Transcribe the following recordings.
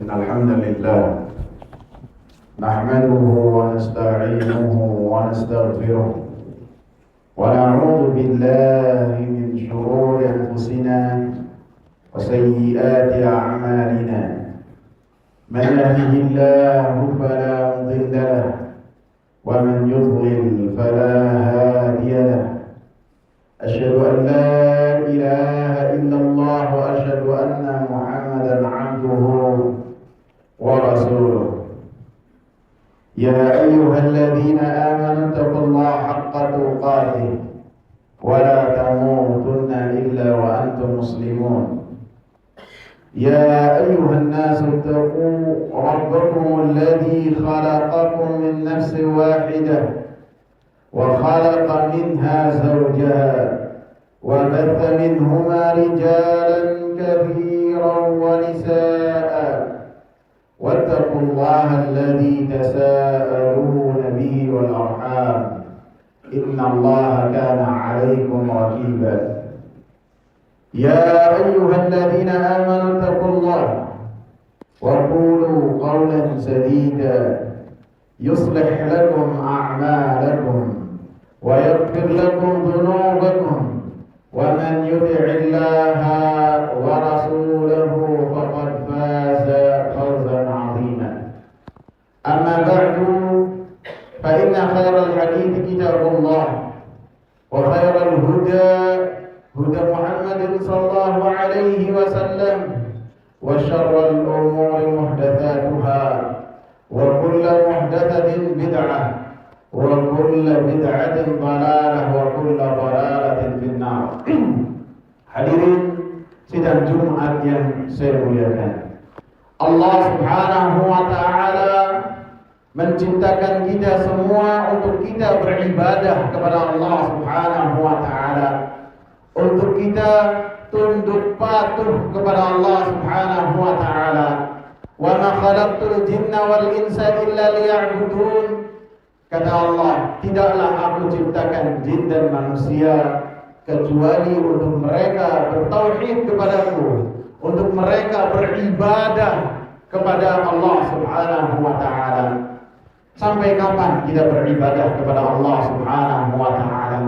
إن الحمد لله نحمده ونستعينه ونستغفره ونعوذ بالله من شرور أنفسنا وسيئات أعمالنا من يهده الله فلا مضل له ومن يضلل فلا هادي له أشهد أن لا إله إلا الله وأشهد أن محمدا عبده ورسوله يا أيها الذين آمنوا اتقوا الله حق تقاته ولا تموتن إلا وأنتم مسلمون يا أيها الناس اتقوا ربكم الذي خلقكم من نفس واحدة وخلق منها زوجها وبث منهما رجالا كثيرا ونساء واتقوا الله الذي تساءلون به والأرحام إن الله كان عليكم رقيبا يا أيها الذين آمنوا اتقوا الله وقولوا قولا سديدا يصلح لكم أعمالكم ويغفر لكم ذنوبكم ومن يطع الله ورسوله فقد فاز فوزا عظيما أما بعد فإن خير الحديث كتاب الله وخير الهدى هدى محمد صلى الله عليه وسلم وشر الأمور محدثاتها وكل محدثة بدعة وكل بدعة ضلالة وكل ضلالة في النار. Hadirin sidang Jumat yang saya muliakan, Allah Subhanahu wa taala menciptakan kita semua untuk kita beribadah kepada Allah Subhanahu wa taala, untuk kita tunduk patuh kepada Allah Subhanahu wa taala. Wa ma khalaqtul jinna wal insa illa liya'budun. Kata Allah, tidaklah aku ciptakan jin dan manusia kecuali untuk mereka bertauhid kepadaku, untuk mereka beribadah kepada Allah Subhanahu wa taala. Sampai kapan kita beribadah kepada Allah Subhanahu wa taala?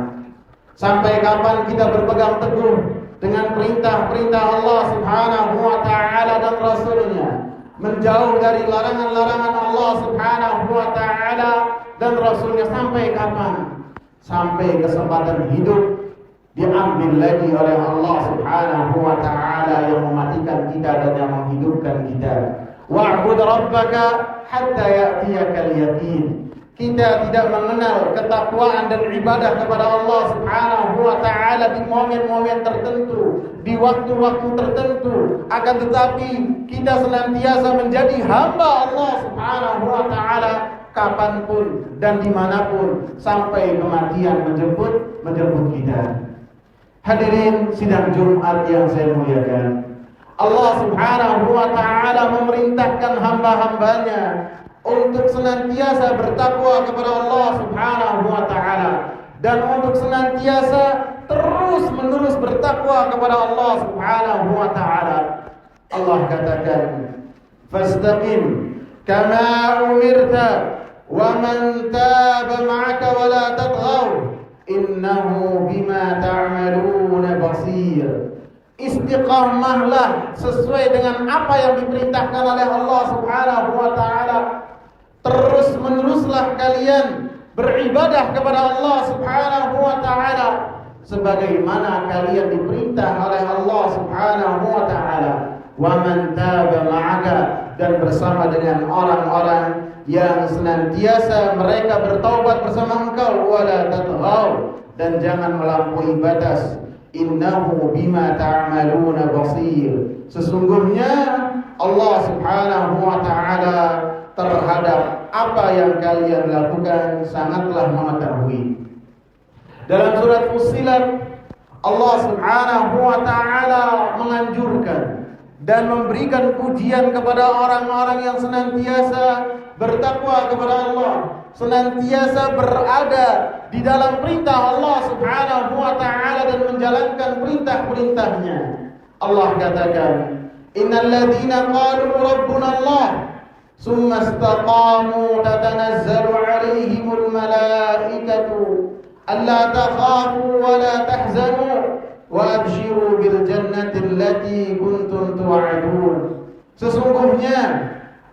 Sampai kapan kita berpegang teguh dengan perintah-perintah Allah Subhanahu wa taala dan Rasulnya, menjauh dari larangan-larangan Allah Subhanahu wa taala dan Rasulnya? Sampai kapan? Sampai kesempatan hidup diambil lagi oleh Allah Subhanahu wa ta'ala yang mematikan kita dan yang menghidupkan kita. Wa'bud rabbaka hatta ya'tiyakal yaqin. Kita tidak mengenal ketakwaan dan ibadah kepada Allah Subhanahu wa ta'ala di momen-momen tertentu, di waktu-waktu tertentu. Akan tetapi kita senantiasa menjadi hamba Allah Subhanahu wa ta'ala kapanpun dan dimanapun sampai kematian menjemput kita. Hadirin sidang Jumat yang saya muliakan, Allah Subhanahu wa ta'ala memerintahkan hamba-hambanya untuk senantiasa bertakwa kepada Allah Subhanahu wa ta'ala dan untuk senantiasa terus-menerus bertakwa kepada Allah Subhanahu wa ta'ala. Allah katakan, fastaqim kama umirta wa man taba ma'aka wa la tatghaw innahu bima ta'maluna basir. Istiqamahlah sesuai dengan apa yang diperintahkan oleh Allah Subhanahu wa ta'ala. Terus meneruslah kalian beribadah kepada Allah Subhanahu wa ta'ala sebagaimana kalian diperintah oleh Allah Subhanahu wa ta'ala. Wa man taba ma'aka, dan bersama dengan orang-orang yang senantiasa mereka bertaubat bersama engkau. Wala tatghaw, dan jangan melampaui batas. Innahu bima ta'maluna basir. Sesungguhnya Allah Subhanahu wa ta'ala terhadap apa yang kalian lakukan sangatlah mengetahui. Dalam surat Fussilat, Allah Subhanahu wa ta'ala menganjurkan dan memberikan pujian kepada orang-orang yang senantiasa bertakwa kepada Allah, senantiasa berada di dalam perintah Allah Subhanahu wa ta'ala dan menjalankan perintah-perintahnya. Allah katakan, innal ladzina qalu rabbuna Allah summa istaqamu tatanazzalu alaihimul malaikatu alla takhafu wa la tahzanu wa abshiru bil jannati allati kuntum tu'adun. Sesungguhnya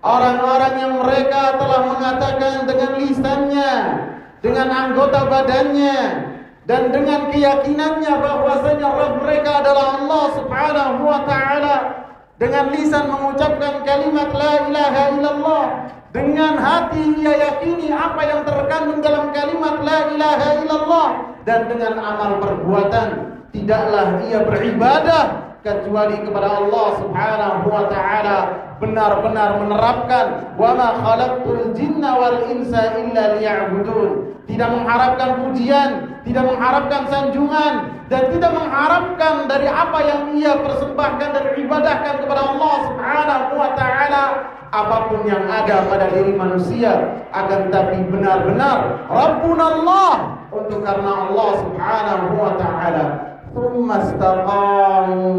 orang-orang yang mereka telah mengatakan dengan lisannya, dengan anggota badannya, dan dengan keyakinannya bahwasanya Rabb mereka adalah Allah Subhanahu wa ta'ala, dengan lisan mengucapkan kalimat la ilaha illallah, dengan hati ia yakini apa yang terkandung dalam kalimat la ilaha illallah, dan dengan amal perbuatan tidaklah ia beribadah kecuali kepada Allah Subhanahu wa ta'ala, benar-benar menerapkan wa ma khalaqtul jinna wal insa illa liya'budun, tidak mengharapkan pujian, tidak mengharapkan sanjungan, dan tidak mengharapkan dari apa yang ia persembahkan dan ibadahkan kepada Allah Subhanahu wa ta'ala apapun yang ada pada diri manusia, akan tapi benar-benar Rabbunallah, untuk karena Allah Subhanahu wa ta'ala. Tsumma istaqamu,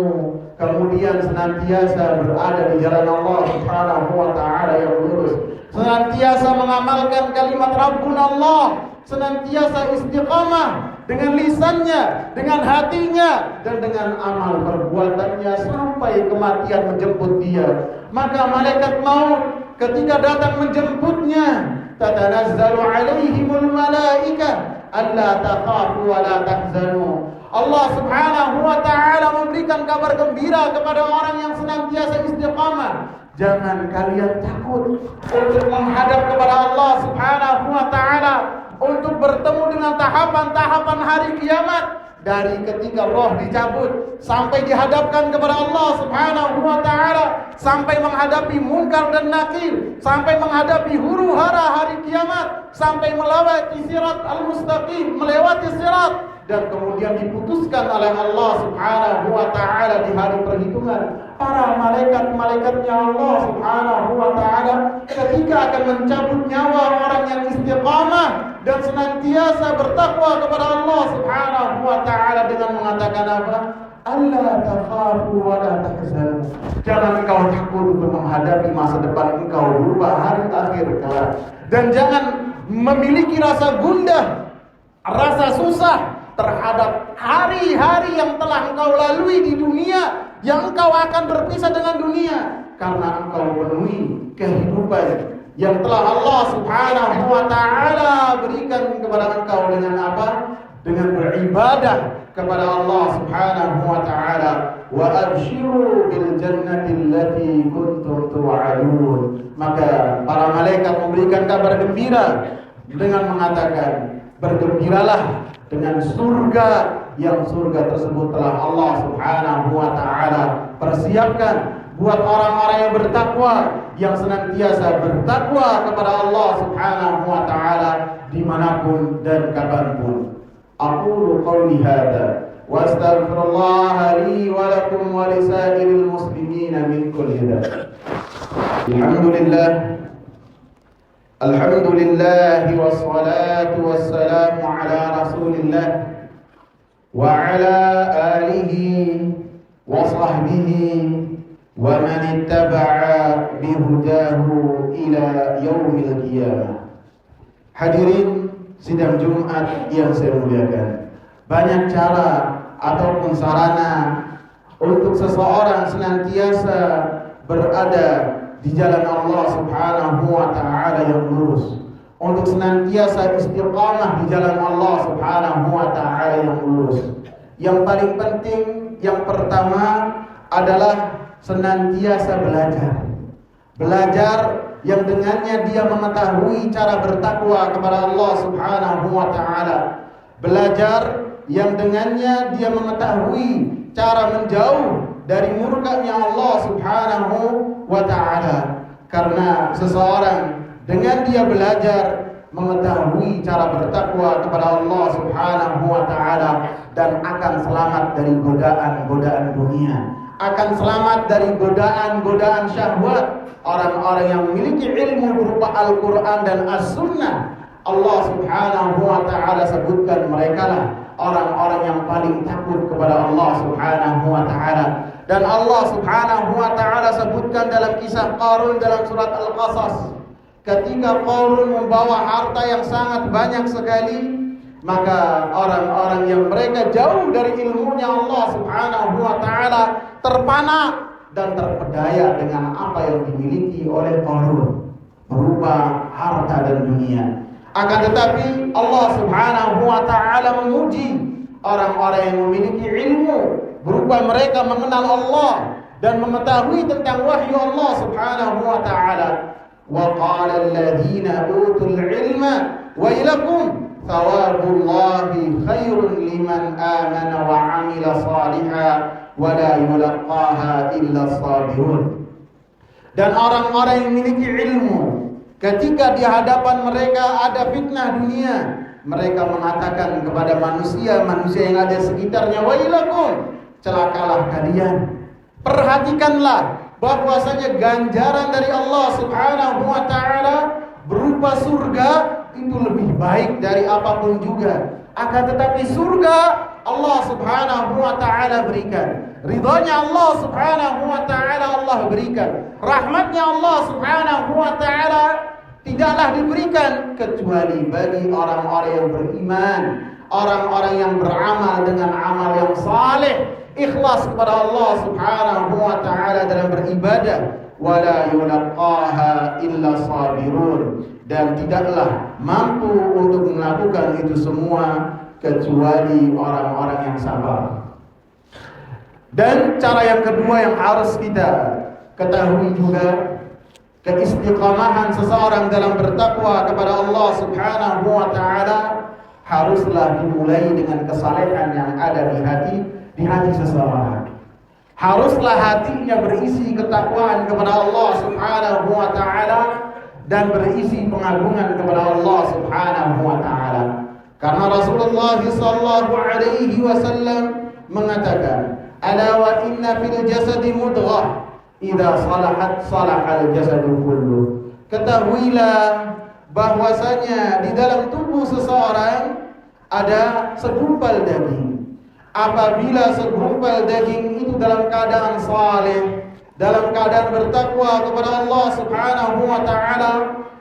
kemudian senantiasa berada di jalan Allah Subhanahu wa ta'ala yang lurus, senantiasa mengamalkan kalimat Rabbunallah, senantiasa istiqamah dengan lisannya, dengan hatinya, dan dengan amal perbuatannya sampai kematian menjemput dia. Maka malaikat maut ketika datang menjemputnya, tatanazzalu alaihimul malaikah alla takhafu wa la tahzanu. Allah Subhanahu wa ta'ala memberikan kabar gembira kepada orang yang senantiasa istiqamah. Jangan kalian takut untuk menghadap kepada Allah Subhanahu wa ta'ala, untuk bertemu dengan tahapan-tahapan hari kiamat, dari ketika roh dicabut sampai dihadapkan kepada Allah Subhanahu wa ta'ala, sampai menghadapi munkar dan nakir, sampai menghadapi huru hara hari kiamat, sampai melewati sirat al-mustaqim, melewati sirat, dan kemudian diputuskan oleh Allah Subhanahu wa ta'ala di hari perhitungan. Para malaikat-malaikatnya Allah Subhanahu wa ta'ala ketika akan mencabut nyawa orang yang istiqamah dan senantiasa bertakwa kepada Allah Subhanahu wa ta'ala dengan mengatakan apa? Alla takhafu wa la tahzanu. Jangan engkau takut untuk menghadapi masa depan engkau berupa hari akhir kelak, dan jangan memiliki rasa gundah, rasa susah terhadap hari-hari yang telah engkau lalui di dunia, yang engkau akan berpisah dengan dunia, karena engkau penuhi kehidupan yang telah Allah Subhanahu wa ta'ala berikan kepada engkau dengan apa? Dengan beribadah kepada Allah Subhanahu wa ta'ala. Wa abshiru bil jannati allati kuntum tu'adun. Maka para malaikat memberikan kabar gembira dengan mengatakan, bergembiralah dengan surga yang surga tersebut telah Allah Subhanahu wa ta'ala persiapkan buat orang-orang yang bertakwa, yang senantiasa bertakwa kepada Allah Subhanahu wa ta'ala dimanapun dan kapanpun. Aqulu qawli hadza wa astaghfirullah li wa lakum wa lisairil muslimin min kulli dhanb. Alhamdulillah wassalatu wassalamu ala Rasulillah wa ala alihi wa sahbihi wa man ittaba'a bihudahu ila yaumil qiyamah. Hadirin sidang Jumat yang saya muliakan, banyak cara ataupun sarana untuk seseorang senantiasa berada di jalan Allah Subhanahu wa ta'ala yang lurus, untuk senantiasa istiqamah di jalan Allah Subhanahu wa ta'ala yang lurus. Yang paling penting, yang pertama adalah senantiasa belajar yang dengannya dia mengetahui cara bertakwa kepada Allah Subhanahu wa ta'ala, belajar yang dengannya dia mengetahui cara menjauh dari murkanya Allah Subhanahu wa ta'ala. Karena seseorang dengan dia belajar mengetahui cara bertakwa kepada Allah Subhanahu wa ta'ala, dan akan selamat dari godaan-godaan dunia, akan selamat dari godaan-godaan syahwat. Orang-orang yang memiliki ilmu berupa Al-Quran dan As-Sunnah Allah subhanahu wa ta'ala sebutkan mereka lah orang-orang yang paling takut kepada Allah subhanahu wa ta'ala. Dan Allah subhanahu wa ta'ala sebutkan dalam kisah Qarun dalam surat Al-Qasas. Ketika Qarun membawa harta yang sangat banyak sekali, maka orang-orang yang mereka jauh dari ilmunya Allah subhanahu wa ta'ala terpana dan terpedaya dengan apa yang dimiliki oleh Qarun berupa harta dan dunia. Akan tetapi Allah subhanahu wa ta'ala memuji orang-orang yang memiliki ilmu berupa mereka mengenal Allah dan mengetahui tentang wahyu Allah subhanahu wa ta'ala. Wa qala alladhina utul ilma wailakum thawabullahi khairun liman amana wa amila salihan wa la yulaqaha illa sabirun. Dan orang-orang yang memiliki ilmu, ketika di hadapan mereka ada fitnah dunia, mereka mengatakan kepada manusia yang ada sekitarnya, wailakum, celakalah kalian. Perhatikanlah bahwasanya ganjaran dari Allah subhanahu wa ta'ala berupa surga itu lebih baik dari apapun juga. Akan tetapi surga Allah subhanahu wa ta'ala berikan, ridhonya Allah subhanahu wa ta'ala Allah berikan, rahmatnya Allah subhanahu wa ta'ala tidaklah diberikan kecuali bagi orang-orang yang beriman, orang-orang yang beramal dengan amal yang saleh, ikhlas kepada Allah subhanahu wa ta'ala dalam beribadah. Wala yulaqaha illa sabirun, dan tidaklah mampu untuk melakukan itu semua kecuali orang-orang yang sabar. Dan cara yang kedua yang harus kita ketahui juga, keistiqamahan seseorang dalam bertakwa kepada Allah subhanahu wa ta'ala haruslah dimulai dengan kesalehan yang ada di hati seseorang. Haruslah hatinya berisi ketakwaan kepada Allah subhanahu wa ta'ala dan berisi pengagungan kepada Allah subhanahu wa ta'ala. Karena Rasulullah sallallahu alaihi wasallam mengatakan, ala wa inna fil jasadi mudghah idza salahat salahal jasadu kullu. Ketahuilah bahwasanya di dalam tubuh seseorang ada segumpal daging. Apabila segumpal daging itu dalam keadaan saleh, dalam keadaan bertakwa kepada Allah subhanahu wa ta'ala,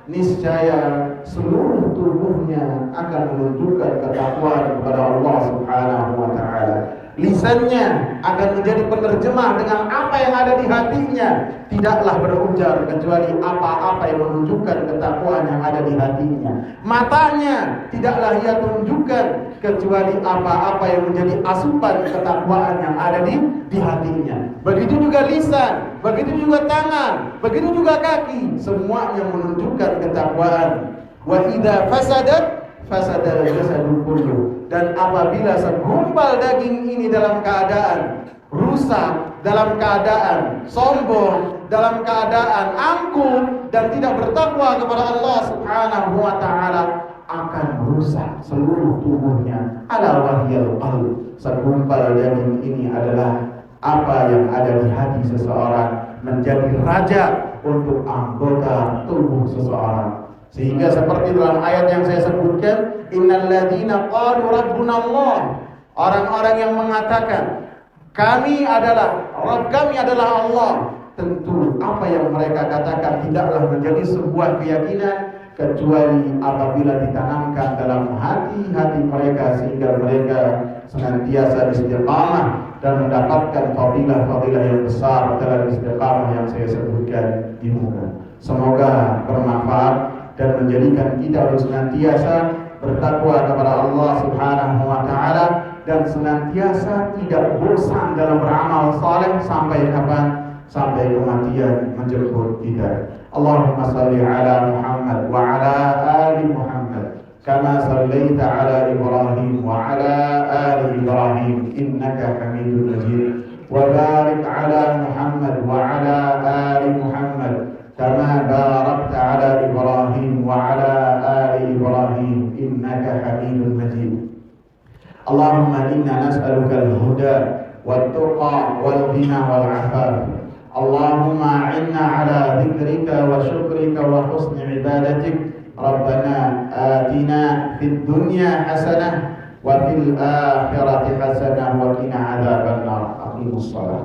niscaya seluruh tubuhnya akan menunjukkan ketakwaan kepada Allah subhanahu wa ta'ala. Lisannya akan menjadi penerjemah dengan apa yang ada di hatinya, tidaklah berujar kecuali apa-apa yang menunjukkan ketakwaan yang ada di hatinya. Matanya tidaklah ia tunjukkan kecuali apa-apa yang menjadi asupan ketakwaan yang ada di hatinya. Begitu juga lisan, begitu juga tangan, begitu juga kaki, semuanya menunjukkan ketakwaan. Wa idza fasadal jasadu kullu. Dan apabila segumpal daging ini dalam keadaan rusak, dalam keadaan sombong, dalam keadaan angkuh dan tidak bertakwa kepada Allah subhanahu wa ta'ala, akan merusak seluruh tubuhnya. Ala wahyal qalb. Segumpal daging ini adalah apa yang ada di hati seseorang, menjadi raja untuk anggota tubuh seseorang. Sehingga seperti dalam ayat yang saya sebutkan, innal ladzina qalu rabbuna Allah, orang-orang yang mengatakan kami adalah Rabb, kami adalah Allah, tentu apa yang mereka katakan tidaklah menjadi sebuah keyakinan kecuali apabila ditanamkan dalam hati-hati mereka, sehingga mereka senantiasa istiqamah dan mendapatkan fadilah-fadilah yang besar dalam istiqamah yang saya sebutkan di muka. Semoga bermanfaat dan menjadikan kita senantiasa bertakwa kepada Allah subhanahu wa ta'ala dan senantiasa tidak bosan dalam beramal saleh sampai kapan? Sampai kematian menjemput kita. Allahumma salli ala Muhammad wa ala ali Muhammad kama sallaita ala Ibrahim wa ala ali Ibrahim innaka Hamidum Majid, wa barik ala Muhammad wa ala ali Muhammad kama barakta ala Ibrahim wa ala ali Ibrahim innaka Hamidum Majid. Allahumma inna nas'aluka al-huda wat-tuqa wal-ghina wal-'afaf. Allahumma a'inna ala dhikrika wa syukrika wa husni ibadatik. ربنا آتنا في الدنيا حسنة وفي الآخرة حسنة وقنا عذاب النار. أقيموا الصلاة.